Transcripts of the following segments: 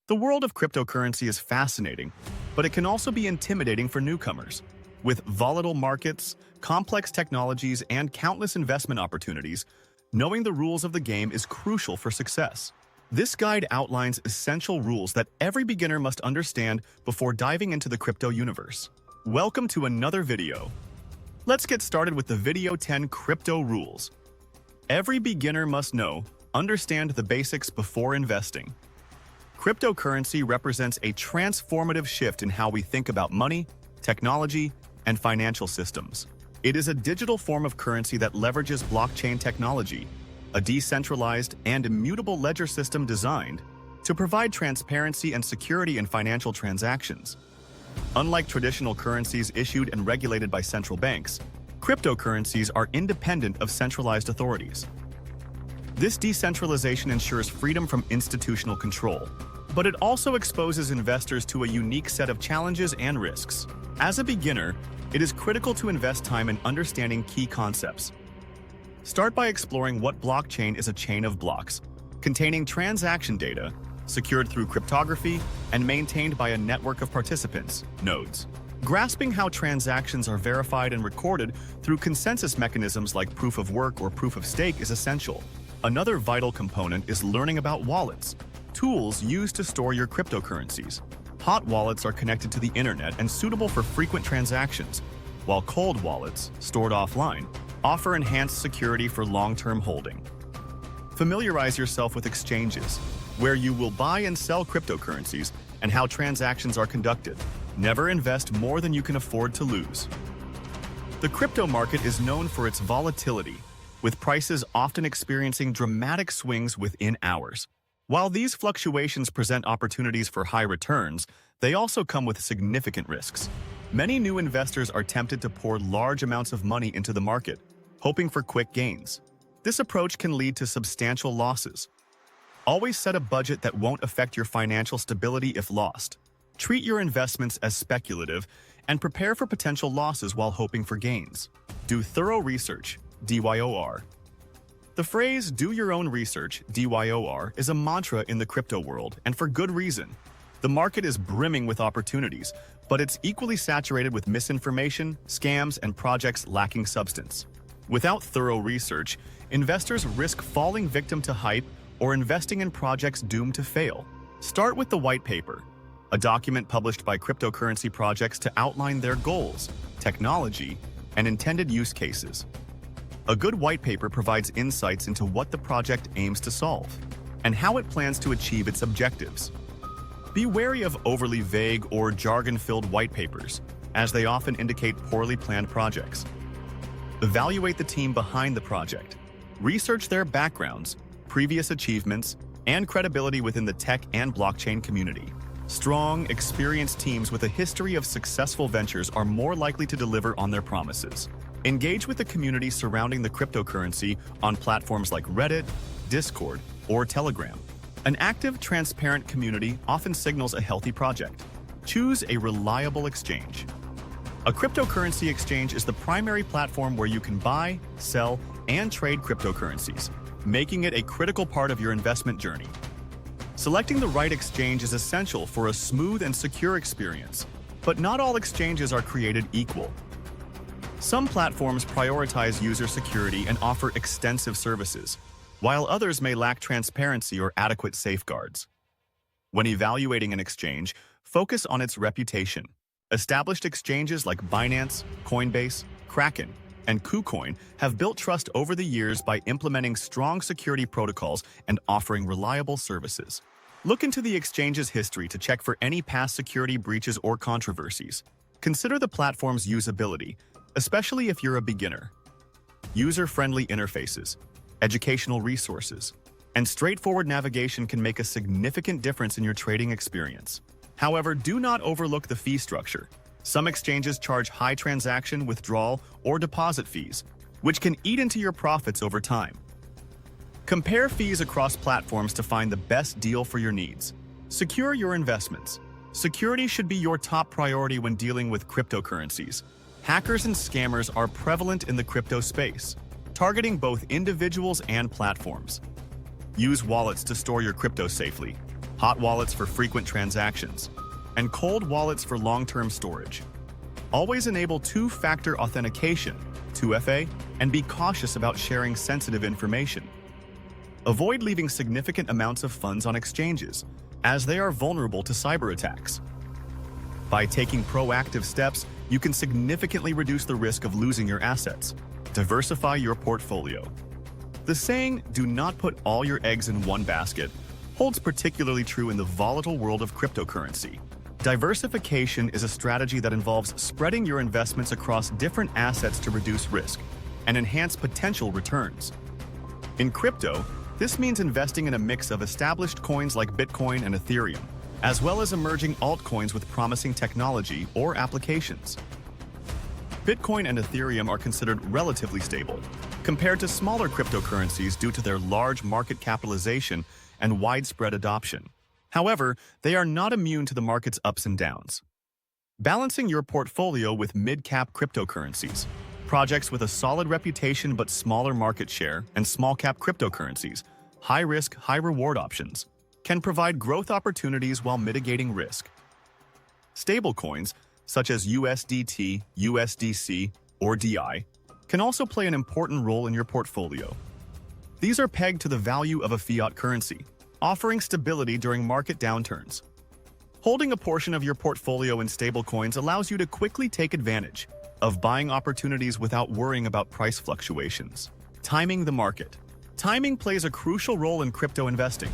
The world of cryptocurrency is fascinating, but it can also be intimidating for newcomers. With volatile markets, complex technologies, and countless investment opportunities, knowing the rules of the game is crucial for success. This guide outlines essential rules that every beginner must understand before diving into the crypto universe. Welcome to another video. Let's get started with the video 10 Crypto Rules. Every beginner must understand the basics before investing. Cryptocurrency represents a transformative shift in how we think about money, technology, and financial systems. It is a digital form of currency that leverages blockchain technology, a decentralized and immutable ledger system designed to provide transparency and security in financial transactions. Unlike traditional currencies issued and regulated by central banks, cryptocurrencies are independent of centralized authorities. This decentralization ensures freedom from institutional control, but it also exposes investors to a unique set of challenges and risks. As a beginner, it is critical to invest time in understanding key concepts. Start by exploring what blockchain is: a chain of blocks, containing transaction data, secured through cryptography, and maintained by a network of participants, nodes. Grasping how transactions are verified and recorded through consensus mechanisms like proof of work or proof of stake is essential. Another vital component is learning about wallets, tools used to store your cryptocurrencies. Hot wallets are connected to the internet and suitable for frequent transactions, while cold wallets, stored offline, offer enhanced security for long-term holding. Familiarize yourself with exchanges, where you will buy and sell cryptocurrencies, and how transactions are conducted. Never invest more than you can afford to lose. The crypto market is known for its volatility, with prices often experiencing dramatic swings within hours. While these fluctuations present opportunities for high returns, they also come with significant risks. Many new investors are tempted to pour large amounts of money into the market, hoping for quick gains. This approach can lead to substantial losses. Always set a budget that won't affect your financial stability if lost. Treat your investments as speculative and prepare for potential losses while hoping for gains. Do thorough research, DYOR. The phrase "do your own research," DYOR, is a mantra in the crypto world, and for good reason. The market is brimming with opportunities, but it's equally saturated with misinformation, scams, and projects lacking substance. Without thorough research, investors risk falling victim to hype or investing in projects doomed to fail. Start with the white paper, a document published by cryptocurrency projects to outline their goals, technology, and intended use cases. A good white paper provides insights into what the project aims to solve and how it plans to achieve its objectives. Be wary of overly vague or jargon-filled white papers, as they often indicate poorly planned projects. Evaluate the team behind the project. Research their backgrounds, previous achievements, and credibility within the tech and blockchain community. Strong, experienced teams with a history of successful ventures are more likely to deliver on their promises. Engage with the community surrounding the cryptocurrency on platforms like Reddit, Discord, or Telegram. An active, transparent community often signals a healthy project. Choose a reliable exchange. A cryptocurrency exchange is the primary platform where you can buy, sell, and trade cryptocurrencies, making it a critical part of your investment journey. Selecting the right exchange is essential for a smooth and secure experience, but not all exchanges are created equal. Some platforms prioritize user security and offer extensive services, while others may lack transparency or adequate safeguards. When evaluating an exchange, focus on its reputation. Established exchanges like Binance, Coinbase, Kraken, and KuCoin have built trust over the years by implementing strong security protocols and offering reliable services. Look into the exchange's history to check for any past security breaches or controversies. Consider the platform's usability, especially if you're a beginner. User-friendly interfaces, educational resources, and straightforward navigation can make a significant difference in your trading experience. However, do not overlook the fee structure. Some exchanges charge high transaction, withdrawal, or deposit fees, which can eat into your profits over time. Compare fees across platforms to find the best deal for your needs. Secure your investments. Security should be your top priority when dealing with cryptocurrencies. Hackers and scammers are prevalent in the crypto space, targeting both individuals and platforms. Use wallets to store your crypto safely. hot wallets for frequent transactions, and cold wallets for long-term storage. Always enable two-factor authentication, 2FA, and be cautious about sharing sensitive information. Avoid leaving significant amounts of funds on exchanges, as they are vulnerable to cyber attacks. By taking proactive steps, you can significantly reduce the risk of losing your assets. Diversify your portfolio. The saying, "Do not put all your eggs in one basket," holds particularly true in the volatile world of cryptocurrency. Diversification is a strategy that involves spreading your investments across different assets to reduce risk and enhance potential returns. In crypto, this means investing in a mix of established coins like Bitcoin and Ethereum, as well as emerging altcoins with promising technology or applications. Bitcoin and Ethereum are considered relatively stable compared to smaller cryptocurrencies due to their large market capitalization and widespread adoption. However, they are not immune to the market's ups and downs. Balancing your portfolio with mid-cap cryptocurrencies, projects with a solid reputation but smaller market share, and small-cap cryptocurrencies, high-risk, high-reward options, can provide growth opportunities while mitigating risk. Stablecoins, such as USDT, USDC, or DI, can also play an important role in your portfolio. These are pegged to the value of a fiat currency, offering stability during market downturns. Holding a portion of your portfolio in stablecoins allows you to quickly take advantage of buying opportunities without worrying about price fluctuations. Timing the market. Timing plays a crucial role in crypto investing.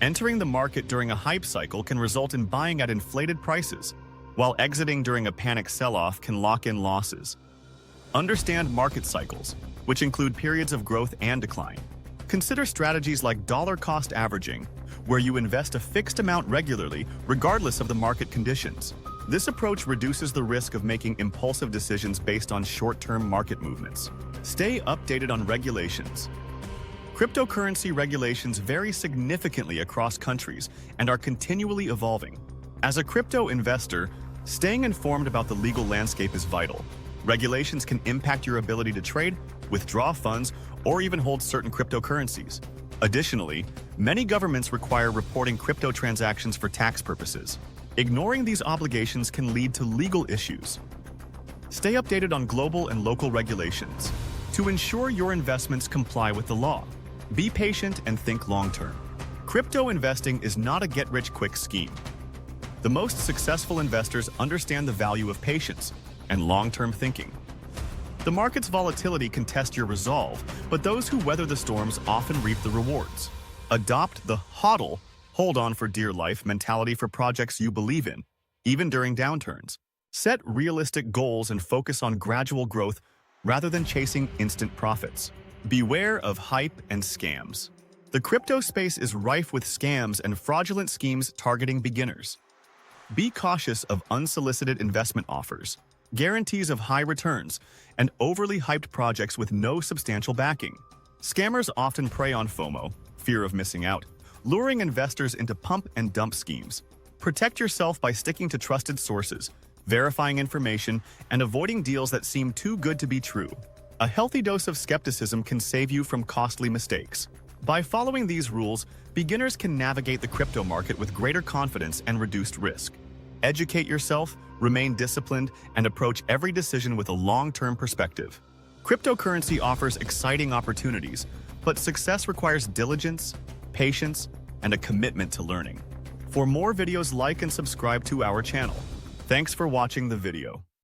Entering the market during a hype cycle can result in buying at inflated prices, while exiting during a panic sell-off can lock in losses. Understand market cycles, which include periods of growth and decline. Consider strategies like dollar-cost averaging, where you invest a fixed amount regularly regardless of the market conditions. This approach reduces the risk of making impulsive decisions based on short-term market movements. Stay updated on regulations. Cryptocurrency regulations vary significantly across countries and are continually evolving. As a crypto investor, staying informed about the legal landscape is vital. Regulations can impact your ability to trade, withdraw funds, or even hold certain cryptocurrencies. Additionally, many governments require reporting crypto transactions for tax purposes. Ignoring these obligations can lead to legal issues. Stay updated on global and local regulations to ensure your investments comply with the law. Be patient and think long-term. Crypto investing is not a get-rich-quick scheme. The most successful investors understand the value of patience and long-term thinking. The market's volatility can test your resolve, but those who weather the storms often reap the rewards. Adopt the HODL, hold on for dear life mentality for projects you believe in, even during downturns. Set realistic goals and focus on gradual growth rather than chasing instant profits. Beware of hype and scams. The crypto space is rife with scams and fraudulent schemes targeting beginners. Be cautious of unsolicited investment offers, guarantees of high returns, and overly hyped projects with no substantial backing. Scammers often prey on FOMO, fear of missing out, luring investors into pump and dump schemes. Protect yourself by sticking to trusted sources, verifying information, and avoiding deals that seem too good to be true. A healthy dose of skepticism can save you from costly mistakes. By following these rules, beginners can navigate the crypto market with greater confidence and reduced risk. Educate yourself, remain disciplined, and approach every decision with a long-term perspective. Cryptocurrency offers exciting opportunities, but success requires diligence, patience, and a commitment to learning. For more videos, like and subscribe to our channel. Thanks for watching the video.